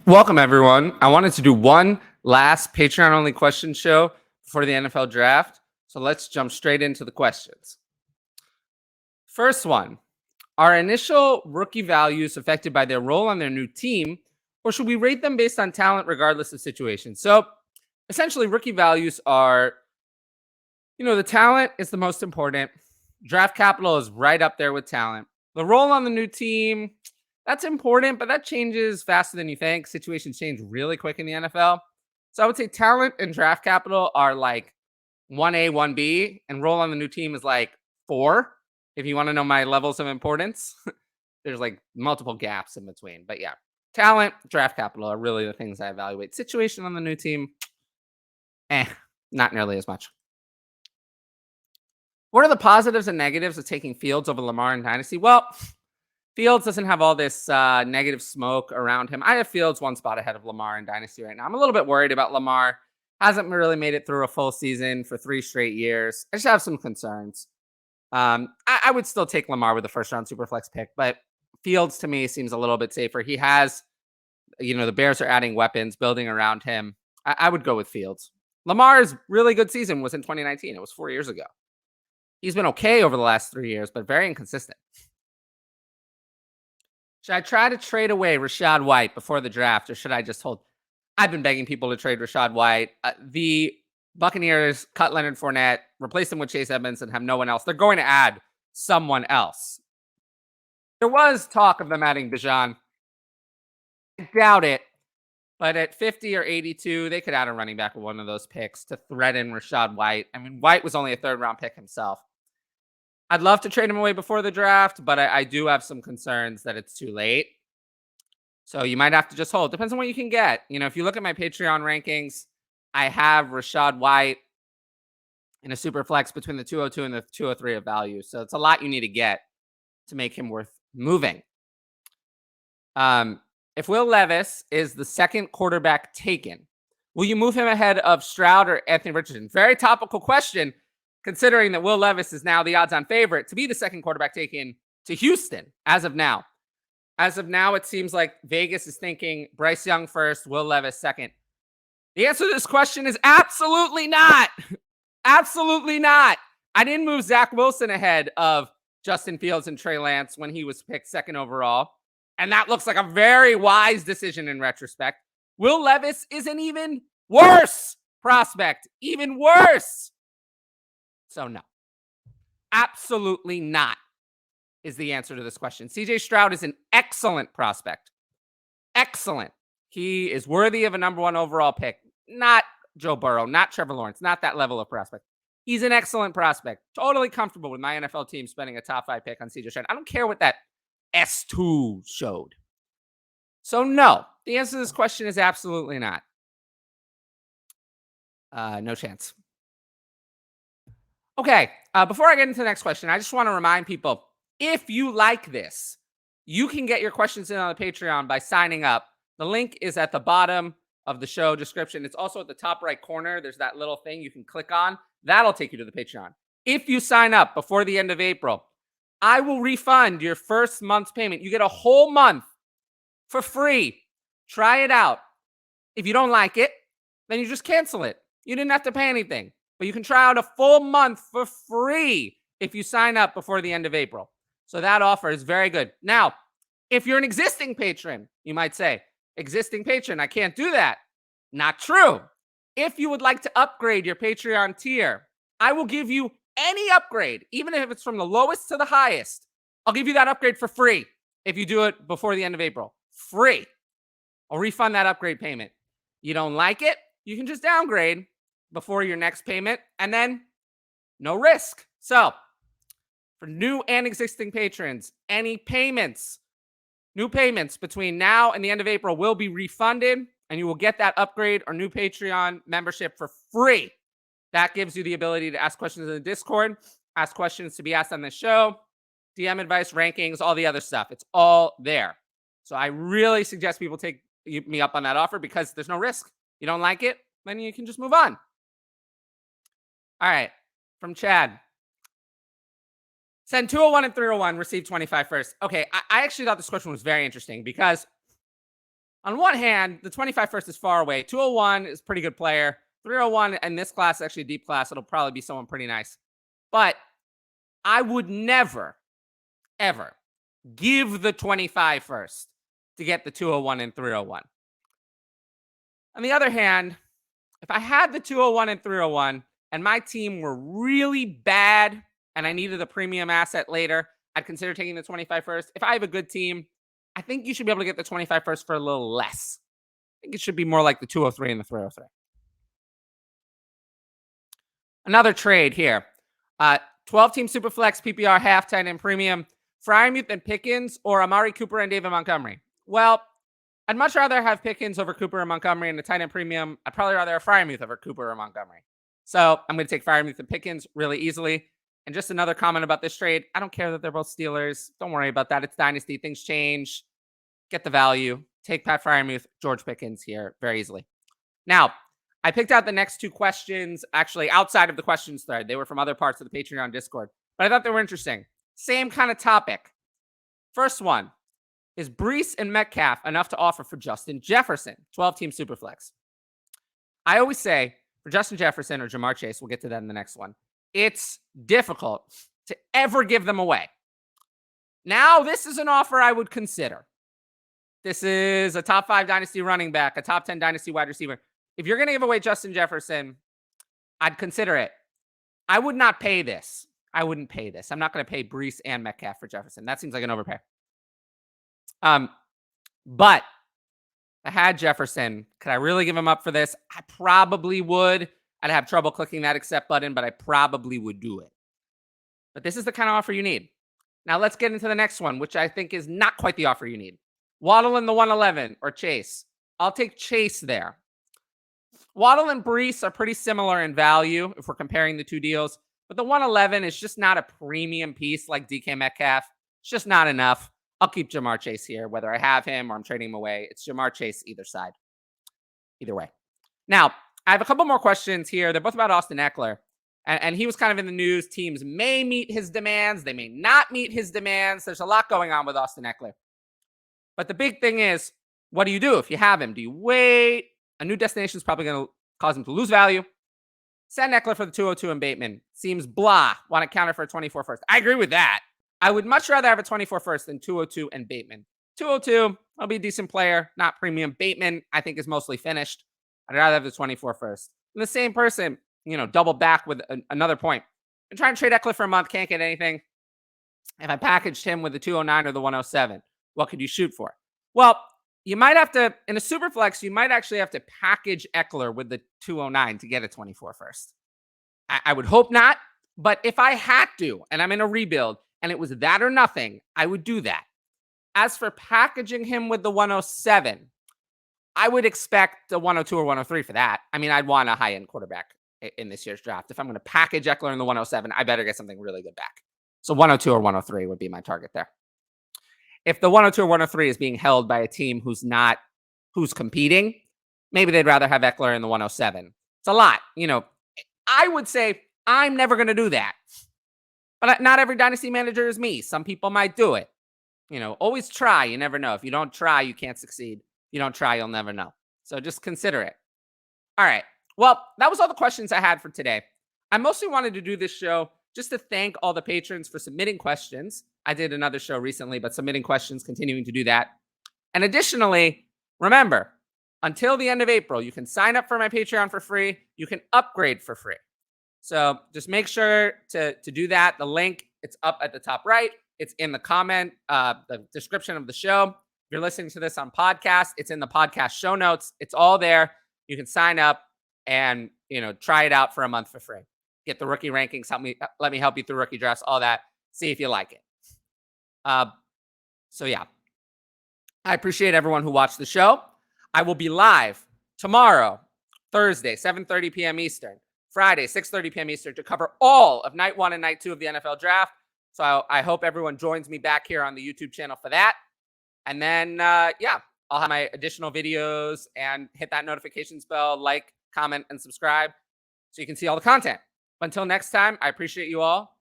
Welcome, everyone. I wanted to do one last Patreon only question show before the NFL draft. So let's jump straight into the questions. First one. Are initial rookie values affected by their role on their new team, or should we rate them based on talent regardless of situation? So essentially, rookie values are, the talent is the most important. Draft capital is right up there with talent. The role on the new team, that's important, but that changes faster than you think. Situations change really quick in the NFL. So I would say talent and draft capital are like 1A, 1B, and role on the new team is like 4. If you want to know my levels of importance, there's like multiple gaps in between. But yeah, talent, draft capital are really the things I evaluate. Situation on the new team, not nearly as much. What are the positives and negatives of taking Fields over Lamar in Dynasty? Well, Fields doesn't have all this negative smoke around him. I have Fields one spot ahead of Lamar in Dynasty right now. I'm a little bit worried about Lamar. Hasn't really made it through a full season for 3 straight years. I just have some concerns. I would still take Lamar with the first round Superflex pick, but Fields to me seems a little bit safer. He has, the Bears are adding weapons, building around him. I would go with Fields. Lamar's really good season was in 2019. It was 4 years ago. He's been okay over the last 3 years, but very inconsistent. Should I try to trade away Rachaad White before the draft, or should I just hold? I've been begging people to trade Rachaad White. The Buccaneers cut Leonard Fournette, replace him with Chase Edmonds, and have no one else. They're going to add someone else. There was talk of them adding Bijan. I doubt it. But at 50 or 82, they could add a running back with one of those picks to threaten Rachaad White. I mean, White was only a third-round pick himself. I'd love to trade him away before the draft, but I do have some concerns that it's too late. So you might have to just hold. Depends on what you can get. If you look at my Patreon rankings, I have Rachaad White in a super flex between the 202 and the 203 of value. So it's a lot you need to get to make him worth moving. If Will Levis is the second quarterback taken, will you move him ahead of Stroud or Anthony Richardson? Very topical question, considering that Will Levis is now the odds-on favorite to be the second quarterback taken to Houston as of now. As of now, it seems like Vegas is thinking Bryce Young first, Will Levis second. The answer to this question is absolutely not. Absolutely not. I didn't move Zach Wilson ahead of Justin Fields and Trey Lance when he was picked second overall. And that looks like a very wise decision in retrospect. Will Levis is an even worse prospect. Even worse. So no. Absolutely not is the answer to this question. CJ Stroud is an excellent prospect. Excellent. He is worthy of a number 1 overall pick. Not Joe Burrow, not Trevor Lawrence, not that level of prospect. He's an excellent prospect. Totally comfortable with my NFL team spending a top 5 pick on CJ Stroud. I don't care what that S2 showed. So no, the answer to this question is absolutely not. No chance. Okay, before I get into the next question, I just want to remind people, if you like this, you can get your questions in on the Patreon by signing up. The link is at the bottom of the show description. It's also at the top right corner. There's that little thing you can click on. That'll take you to the Patreon. If you sign up before the end of April, I will refund your first month's payment. You get a whole month for free. Try it out. If you don't like it, then you just cancel it. You didn't have to pay anything. But you can try out a full month for free if you sign up before the end of April. So that offer is very good. Now, if you're an existing patron, you might say, existing patron, I can't do that. Not true. If you would like to upgrade your Patreon tier, I will give you any upgrade, even if it's from the lowest to the highest. I'll give you that upgrade for free if you do it before the end of April. Free. I'll refund that upgrade payment. You don't like it? You can just downgrade before your next payment, and then no risk. So, for new and existing patrons, any payments, new payments between now and the end of April will be refunded, and you will get that upgrade or new Patreon membership for free. That gives you the ability to ask questions in the Discord, ask questions to be asked on the show, DM advice, rankings, all the other stuff. It's all there. So I really suggest people take me up on that offer because there's no risk. You don't like it, then you can just move on. All right, from Chad. Send 201 and 301, receive 25 first. Okay, I actually thought this question was very interesting because On one hand, the 25 first is far away. 201 is a pretty good player. 301 in this class is actually a deep class. It'll probably be someone pretty nice. But I would never, ever give the 25 first to get the 201 and 301. On the other hand, if I had the 201 and 301 and my team were really bad and I needed a premium asset later, I'd consider taking the 25 first. If I have a good team, I think you should be able to get the 25 first for a little less. I think it should be more like the 203 and the 303. Another trade here. 12-team Superflex, PPR, half, tight end premium, Freiermuth and Pickens, or Amari Cooper and David Montgomery. Well, I'd much rather have Pickens over Cooper and Montgomery, and the tight end premium, I'd probably rather have Freiermuth over Cooper or Montgomery. So I'm going to take Freiermuth and Pickens really easily. And just another comment about this trade. I don't care that they're both Steelers. Don't worry about that. It's Dynasty. Things change. Get the value. Take Pat Freiermuth, George Pickens here very easily. Now, I picked out the next two questions actually outside of the questions thread. They were from other parts of the Patreon Discord, but I thought they were interesting. Same kind of topic. First one, is Breece and Metcalf enough to offer for Justin Jefferson, 12-team Superflex? I always say for Justin Jefferson or Jamar Chase, we'll get to that in the next one, it's difficult to ever give them away. Now, this is an offer I would consider. This is a top 5 Dynasty running back, a top 10 Dynasty wide receiver. If you're going to give away Justin Jefferson, I'd consider it. I would not pay this. I wouldn't pay this. I'm not going to pay Breece and Metcalf for Jefferson. That seems like an overpay. But I had Jefferson. Could I really give him up for this? I probably would. I'd have trouble clicking that accept button, but I probably would do it. But this is the kind of offer you need. Now let's get into the next one, which I think is not quite the offer you need. Waddle in the 111 or Chase. I'll take Chase there. Waddle and Breece are pretty similar in value if we're comparing the two deals, but the 111 is just not a premium piece like DK Metcalf. It's just not enough. I'll keep Jamar Chase here, whether I have him or I'm trading him away. It's Jamar Chase either side. Either way. Now, I have a couple more questions here. They're both about Austin Eckler. And he was kind of in the news. Teams may meet his demands. They may not meet his demands. There's a lot going on with Austin Eckler. But the big thing is, what do you do if you have him? Do you wait? A new destination is probably going to cause him to lose value. Send Eckler for the 202 and Bateman. Seems blah. Want to counter for a 24 first. I agree with that. I would much rather have a 24 first than 202 and Bateman. 202, I'll be a decent player, not premium. Bateman, I think, is mostly finished. I'd rather have the 24 first. And the same person, double back with another point. I'm trying to trade Eckler for a month, can't get anything. If I packaged him with the 209 or the 107, what could you shoot for? Well, you might have to, in a super flex, you might actually have to package Eckler with the 209 to get a 24 first. I would hope not, but if I had to, and I'm in a rebuild, and it was that or nothing, I would do that. As for packaging him with the 107, I would expect the 102 or 103 for that. I mean, I'd want a high-end quarterback in this year's draft. If I'm going to package Eckler in the 107, I better get something really good back. So 102 or 103 would be my target there. If the 102 or 103 is being held by a team who's competing, maybe they'd rather have Eckler in the 107. It's a lot. I would say I'm never going to do that. But not every dynasty manager is me. Some people might do it. Always try. You never know. If you don't try, you can't succeed. If you don't try, you'll never know. So just consider it. All right. Well, that was all the questions I had for today. I mostly wanted to do this show just to thank all the patrons for submitting questions. I did another show recently, but submitting questions, continuing to do that. And additionally, remember, until the end of April, you can sign up for my Patreon for free. You can upgrade for free. So just make sure to do that. The link, it's up at the top right. It's in the comment, the description of the show. If you're listening to this on podcast, it's in the podcast show notes. It's all there. You can sign up and, try it out for a month for free. Get the rookie rankings. Let me help you through rookie drafts, all that. See if you like it. So yeah, I appreciate everyone who watched the show. I will be live tomorrow, Thursday, 7:30 p.m. Eastern, Friday, 6:30 p.m. Eastern to cover all of night 1 and night 2 of the NFL draft. So I hope everyone joins me back here on the YouTube channel for that. And then, I'll have my additional videos and hit that notifications bell, like, comment, and subscribe so you can see all the content. Until next time, I appreciate you all.